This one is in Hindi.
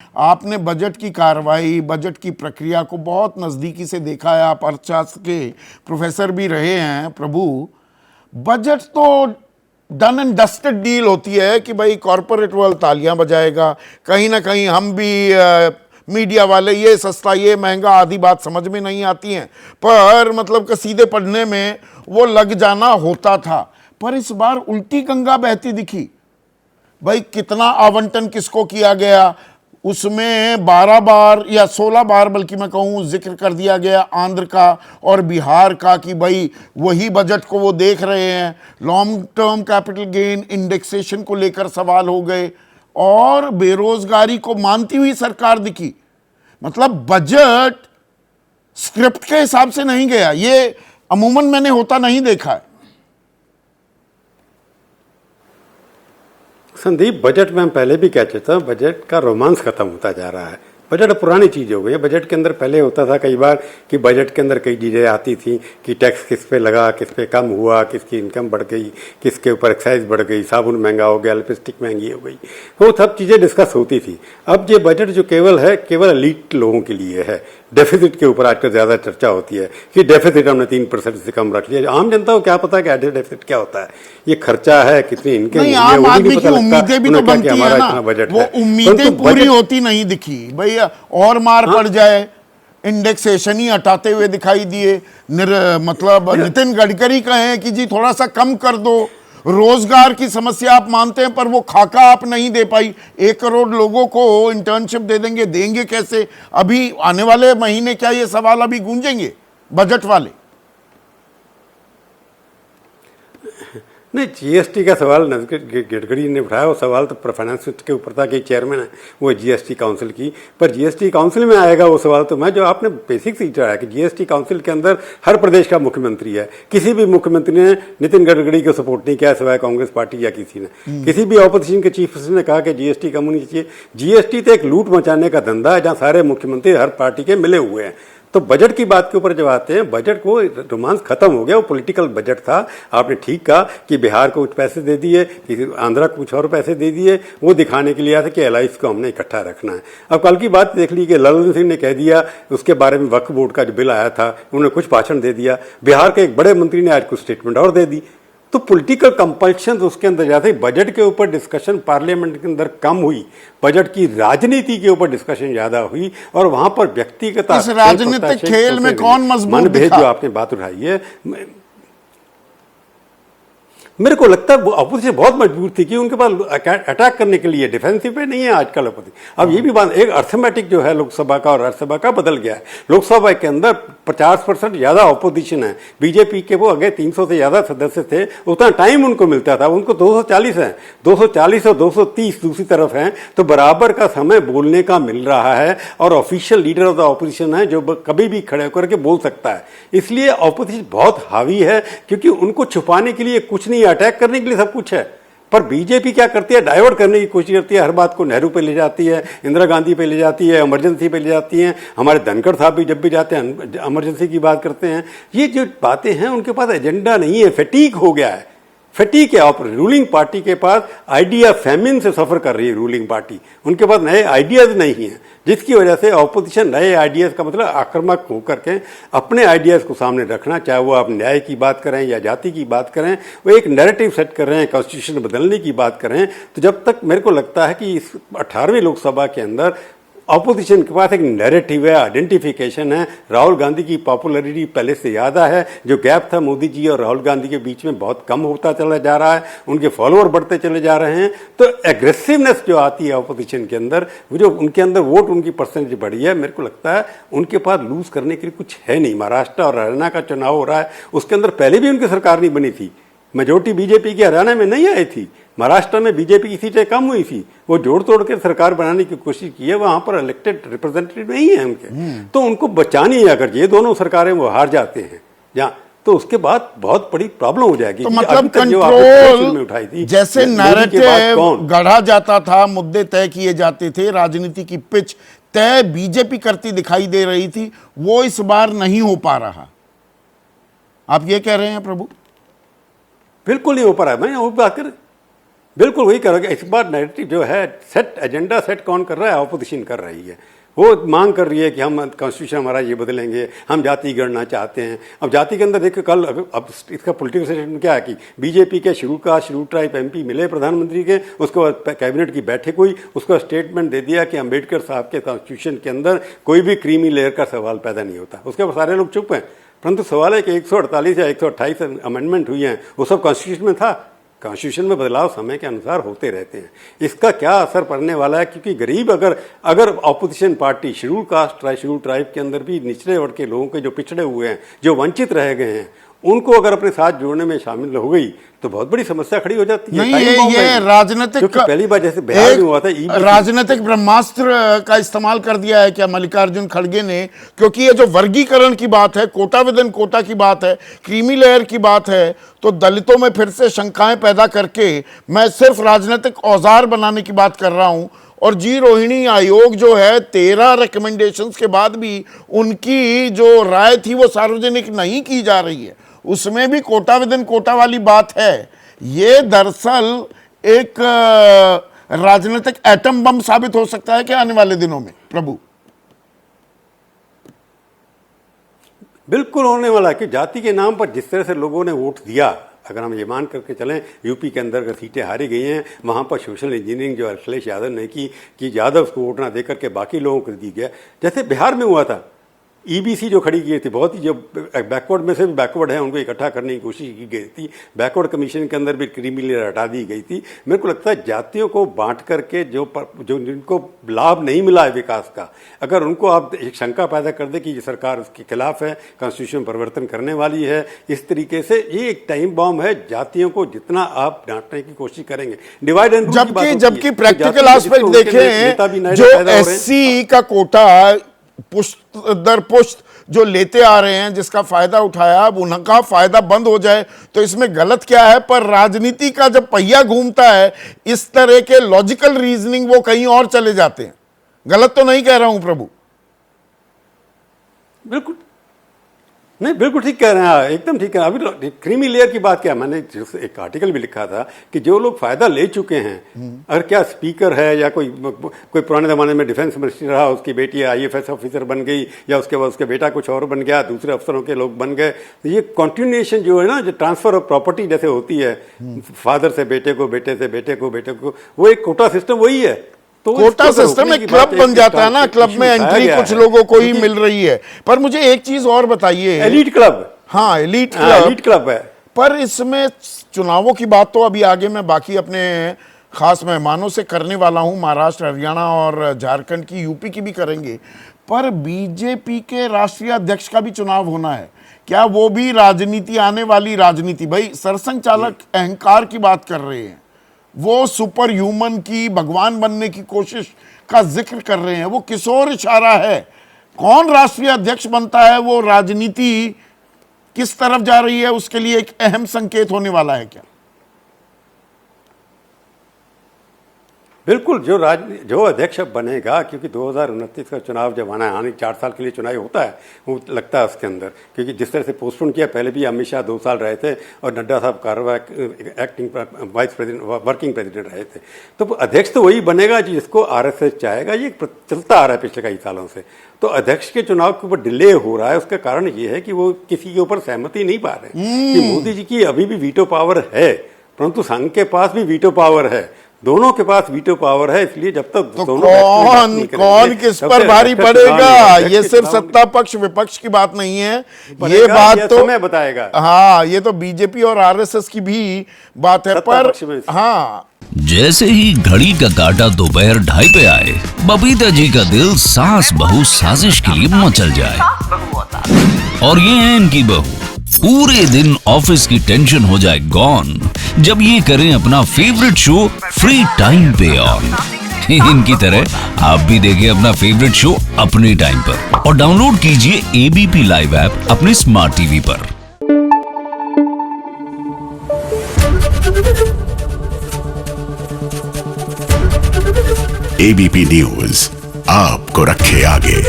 आपने बजट की कार्रवाई, बजट की प्रक्रिया को बहुत नज़दीकी से देखा है, आप अर्थशास्त्र के प्रोफेसर भी रहे हैं प्रभु। बजट तो डन एंड डस्टेड डील होती है कि भाई कॉरपोरेट वर्ल्ड तालियां बजाएगा, कहीं ना कहीं हम भी मीडिया वाले ये सस्ता ये महंगा आदि बात समझ में नहीं आती हैं, पर मतलब कि सीधे पढ़ने में वो लग जाना होता था। पर इस बार उल्टी गंगा बहती दिखी। भाई कितना आवंटन किसको किया गया, उसमें 12 बार या 16 बार बल्कि मैं कहूँ जिक्र कर दिया गया आंध्र का और बिहार का कि भाई वही बजट को वो देख रहे हैं। Long term capital gain indexation को लेकर सवाल हो गए और बेरोजगारी को मानती हुई सरकार दिखी। मतलब बजट स्क्रिप्ट के हिसाब से नहीं गया, ये अमूमन मैंने होता नहीं देखा है। संदीप, बजट में हम पहले भी कह चुके हैं, बजट का रोमांस खत्म होता जा रहा है। बजट पुरानी चीज़ हो गई है। बजट के अंदर पहले होता था कई बार कि बजट के अंदर कई चीज़ें आती थी कि टैक्स किस पे लगा, किस पे कम हुआ, किसकी इनकम बढ़ गई, किसके ऊपर एक्साइज बढ़ गई, साबुन महंगा हो गया, लिपस्टिक महंगी हो गई, वो सब चीज़ें डिस्कस होती थी। अब ये बजट जो केवल है, केवल एलीट लोगों के लिए है। डेफिसिट के ऊपर आजकल ज़्यादा चर्चा होती है कि डेफिसिट हमने 3% से कम रख लिया। आम जनता को क्या पता कि डेफिसिट क्या होता है, ये खर्चा है, कितनी इनकम नहीं, आम आदमी की उम्मीदें भी तो बनती है ना, वो उम्मीदें पूरी होती नहीं दिखी भैया। और मार पड़ जाए, इंडेक्सेशन ही हटाते हुए दिखाई दिए। मतलब नितिन गडकरी कहें कि जी थोड़ा सा कम कर दो, रोजगार की समस्या आप मानते हैं पर वो खाका आप नहीं दे पाई। 1 करोड़ लोगों को इंटर्नशिप दे देंगे कैसे? अभी आने वाले महीने क्या ये सवाल अभी गूंजेंगे बजट वाले? नहीं, जीएसटी का सवाल गडकरी ने उठाया। वो सवाल तो फाइनेंस के ऊपर था कि चेयरमैन है वो जीएसटी काउंसिल की, पर जीएसटी काउंसिल में आएगा वो सवाल। तो मैं जो आपने बेसिक सीखा है कि जीएसटी काउंसिल के अंदर हर प्रदेश का मुख्यमंत्री है। किसी भी मुख्यमंत्री ने नितिन गडकरी को सपोर्ट नहीं किया सिवाय कांग्रेस पार्टी या किसी ने। किसी भी ऑपोजिशन के चीफ ने कहा कि जीएसटी कम होनी चाहिए। जीएसटी तो एक लूट मचाने का धंधा है जहाँ सारे मुख्यमंत्री हर पार्टी के मिले हुए हैं। तो बजट की बात के ऊपर जब आते हैं, बजट को रोमांस खत्म हो गया। वो पॉलिटिकल बजट था। आपने ठीक कहा कि बिहार को कुछ पैसे दे दिए, किसी आंध्रा को कुछ और पैसे दे दिए, वो दिखाने के लिए आया था कि एलाइस को हमने इकट्ठा रखना है। अब कल की बात देख ली कि ललन सिंह ने कह दिया उसके बारे में, वक्फ बोर्ड का जो बिल आया था उन्होंने कुछ भाषण दे दिया। बिहार के एक बड़े मंत्री ने आज कुछ स्टेटमेंट और दे दी। तो पॉलिटिकल कंपल्शन उसके अंदर जाते, बजट के ऊपर डिस्कशन पार्लियामेंट के अंदर कम हुई, बजट की राजनीति के ऊपर डिस्कशन ज्यादा हुई और वहां पर व्यक्तिगत इस राजनीतिक खेल में कौन मजबूत दिखा? जो आपने बात उठाई है, मेरे को लगता है अपोजिशन बहुत मजबूर थी कि उनके पास अटैक करने के लिए डिफेंसिव पे नहीं है आजकल अपोजिशन। अब ये भी बात, एक अर्थमेटिक जो है लोकसभा का और राज्यसभा का बदल गया है। लोकसभा के अंदर 50% ज्यादा अपोजिशन है। बीजेपी के वो अगर 300 से ज्यादा सदस्य थे, उतना टाइम उनको मिलता था। उनको 240 है, 240 और 230 दूसरी तरफ हैं, तो बराबर का समय बोलने का मिल रहा है। और official leader of the opposition है जो कभी भी खड़े होकर के बोल सकता है। इसलिए ऑपोजिशन बहुत हावी है क्योंकि उनको छुपाने के लिए कुछ नहीं, अटैक करने के लिए सब कुछ है। पर बीजेपी क्या करती है, डाइवर्ट करने की कोशिश करती है। हर बात को नेहरू पे ले जाती है, इंदिरा गांधी पे ले जाती है, इमरजेंसी पे ले जाती हैं। हमारे धनखड़ साहब भी जब भी जाते हैं इमरजेंसी की बात करते हैं। ये जो बातें हैं उनके पास एजेंडा नहीं है, फैटीग हो गया है। फैटीग क्या, रूलिंग पार्टी के पास आइडिया फैमिन से सफर कर रही है। रूलिंग पार्टी, उनके पास नए आइडियाज नहीं हैं, जिसकी वजह से ऑपोजिशन नए आइडियाज का मतलब आक्रामक होकर के अपने आइडियाज को सामने रखना, चाहे वो आप न्याय की बात करें या जाति की बात करें, वो एक नैरेटिव सेट कर रहे हैं, कॉन्स्टिट्यूशन बदलने की बात करें। तो जब तक मेरे को लगता है कि इस 18वीं लोकसभा के अंदर ऑपोजिशन के पास एक नैरेटिव है, आइडेंटिफिकेशन है। राहुल गांधी की पॉपुलैरिटी पहले से ज़्यादा है। जो गैप था मोदी जी और राहुल गांधी के बीच में बहुत कम होता चला जा रहा है, उनके फॉलोअर बढ़ते चले जा रहे हैं। तो एग्रेसिवनेस जो आती है ऑपोजिशन के अंदर, वो जो उनके अंदर वोट उनकी परसेंटेज बढ़ी है, मेरे को लगता है उनके पास लूज करने के लिए कुछ है नहीं। महाराष्ट्र और हरियाणा का चुनाव हो रहा है, उसके अंदर पहले भी उनकी सरकार नहीं बनी थी। मेजोरिटी बीजेपी की हरियाणा में नहीं आई थी, महाराष्ट्र में बीजेपी की सीटें कम हुई थी। वो जोड़ तोड़ के सरकार बनाने की कोशिश की है, वहां पर इलेक्टेड रिप्रेजेंटेटिव नहीं है उनके। तो उनको बचानी है। अगर ये दोनों सरकारें वो हार जाते हैं जहाँ, तो उसके बाद बहुत बड़ी प्रॉब्लम हो जाएगी। तो मतलब कंट्रोल में उठाई थी, जैसे नैरेटिव गढ़ा जाता था, मुद्दे तय किए जाते थे, राजनीति की पिच तय बीजेपी करती दिखाई दे रही थी, वो इस बार नहीं हो पा रहा। आप ये कह रहे हैं प्रभु? बिल्कुल नहीं हो पा रहा है। मैं वो बात कर, बिल्कुल वही कर रहा है। इस बार नैरेटिव जो है एजेंडा सेट कौन कर रहा है? ऑपोजिशन कर रही है। वो मांग कर रही है कि हम कॉन्स्टिट्यूशन हमारा ये बदलेंगे, हम जाति गणना चाहते हैं। अब जाति के अंदर देखिए कल अब इसका पॉलिटिकल सिचुएशन क्या है कि बीजेपी के schedule caste schedule tribe MP मिले प्रधानमंत्री के, उसके बाद कैबिनेट की बैठक हुई, उसका स्टेटमेंट दे दिया कि अम्बेडकर साहब के कॉन्स्टिट्यूशन के अंदर कोई भी क्रीमी लेयर का सवाल पैदा नहीं होता। उसके बाद सारे लोग चुप हैं। परंतु सवाल है कि 148 या 128 अमेंडमेंट हुई हैं, वो सब कॉन्स्टिट्यूशन में था। कॉन्स्टिट्यूशन में बदलाव समय के अनुसार होते रहते हैं। इसका क्या असर पड़ने वाला है? क्योंकि गरीब अगर opposition party schedule caste schedule tribe के अंदर भी निचले वर्ग के लोगों के जो पिछड़े हुए हैं, जो वंचित रह गए हैं, उनको अगर अपने साथ जोड़ने में शामिल हो गई तो बहुत बड़ी समस्या खड़ी हो जाती है। नहीं, ये राजनीतिक, पहली बार जैसे बिहार में हुआ था, राजनीतिक ब्रह्मास्त्र का इस्तेमाल कर दिया है क्या मल्लिकार्जुन खड़गे ने? क्योंकि ये जो वर्गीकरण की बात है, कोटा विदन कोटा की बात है, क्रीमी लेयर की बात है, तो दलितों में फिर से शंकाएं पैदा करके मैं सिर्फ राजनीतिक औजार बनाने की बात कर रहा हूं। और जी रोहिणी आयोग जो है 13 रिकमेंडेशंस के बाद भी उनकी जो राय थी वो सार्वजनिक नहीं की जा रही है, उसमें भी कोटा विदन कोटा वाली बात है। ये दरअसल एक राजनीतिक एटम बम साबित हो सकता है क्या आने वाले दिनों में प्रभु? बिल्कुल होने वाला है कि जाति के नाम पर जिस तरह से लोगों ने वोट दिया, अगर हम ये मान करके चलें यूपी के अंदर अगर सीटें हारी गई हैं, वहाँ पर सोशल इंजीनियरिंग जो अखिलेश यादव ने की कि यादव को वोट ना दे करके बाकी लोगों को दी गया। जैसे बिहार में हुआ था, ईबीसी जो खड़ी की थी, बहुत ही जो बैकवर्ड में से भी बैकवर्ड है उनको इकट्ठा करने की कोशिश की गई थी। बैकवर्ड कमीशन के अंदर भी क्रीमी लेयर हटा दी गई थी। मेरे को लगता है जातियों को बांट करके जो जिनको लाभ नहीं मिला है विकास का, अगर उनको आप एक शंका पैदा कर दे कि ये सरकार उसके खिलाफ है, कॉन्स्टिट्यूशन परिवर्तन करने वाली है, इस तरीके से ये एक टाइम बॉम्ब है। जातियों को जितना आप डांटने की कोशिश करेंगे, डिवाइड एंड रूल जबकि प्रैक्टिकल एस्पेक्ट देखें, जो एससी का कोटा पुष्ट दर पुष्ट जो लेते आ रहे हैं, जिसका फायदा उठाया, अब उनका फायदा बंद हो जाए तो इसमें गलत क्या है? पर राजनीति का जब पहिया घूमता है, इस तरह के लॉजिकल रीजनिंग वो कहीं और चले जाते हैं। गलत तो नहीं कह रहा हूं प्रभु? बिल्कुल नहीं, बिल्कुल ठीक कह रहे हैं, एकदम ठीक है। अभी क्रीमी लेयर की बात क्या, मैंने एक आर्टिकल भी लिखा था कि जो लोग फायदा ले चुके हैं, अगर क्या स्पीकर है या कोई पुराने ज़माने में डिफेंस मिनिस्टर रहा, उसकी बेटी आईएफएस ऑफिसर बन गई, या उसके बाद उसका बेटा कुछ और बन गया, दूसरे अफसरों के लोग बन गए, तो ये कॉन्टिन्यूएशन जो है ना, जो ट्रांसफर ऑफ प्रॉपर्टी जैसे होती है, फादर से बेटे को, बेटे से बेटे को, बेटे को, वो एक कोटा सिस्टम वही है। तो कोटा सिस्टम एक क्लब बन जाता है ना, क्लब में एंट्री कुछ लोगों को ही मिल रही है। पर मुझे एक चीज और बताइए, एलीट क्लब, हाँ एलीट क्लब है, पर इसमें चुनावों की बात तो अभी आगे मैं बाकी अपने खास मेहमानों से करने वाला हूं, महाराष्ट्र, हरियाणा और झारखंड की, यूपी की भी करेंगे। पर बीजेपी के राष्ट्रीय अध्यक्ष का भी चुनाव होना है, क्या वो भी राजनीति, आने वाली राजनीति, भाई सरसंघ चालक अहंकार की बात कर रहे हैं, वो सुपर ह्यूमन की, भगवान बनने की कोशिश का जिक्र कर रहे हैं, वो किस ओर इशारा है? कौन राष्ट्रीय अध्यक्ष बनता है, वो राजनीति किस तरफ जा रही है, उसके लिए एक अहम संकेत होने वाला है क्या? बिल्कुल, जो अध्यक्ष बनेगा, क्योंकि 2029 का चुनाव जब आना है, 4 साल के लिए चुनाव होता है, वो लगता है उसके अंदर, क्योंकि जिस तरह से पोस्टपोन किया, पहले भी अमित शाह 2 साल रहे थे और नड्डा साहब कार्यवाहक acting vice president, working president रहे थे। तो अध्यक्ष तो वही बनेगा जिसको आरएसएस चाहेगा। ये चलता आ रहा है पिछले कई सालों से। तो अध्यक्ष के चुनाव के ऊपर डिले हो रहा है, उसका कारण ये है कि वो किसी के ऊपर सहमति नहीं पा रहे कि मोदी जी की अभी भी वीटो पावर है, परंतु संघ के पास भी वीटो पावर है, दोनों के पास वीटो पावर है। इसलिए जब तक तो कौन किस पर भारी पड़ेगा, ये सिर्फ सत्ता पक्ष विपक्ष की बात नहीं है, ये बात तो समय बताएगा। हाँ, ये तो बीजेपी और आरएसएस की भी बात है। पर हाँ, जैसे ही घड़ी का काटा दोपहर 2:30 पे आए, बबीता जी का दिल सास बहू साजिश के लिए मचल जाए। और ये है इनकी बहू, पूरे दिन ऑफिस की टेंशन हो जाए गॉन जब ये करें अपना फेवरेट शो फ्री टाइम पे ऑन। इनकी तरह आप भी देखिए अपना फेवरेट शो अपने टाइम पर और डाउनलोड कीजिए एबीपी लाइव ऐप अपने स्मार्ट टीवी पर। एबीपी न्यूज आपको रखे आगे।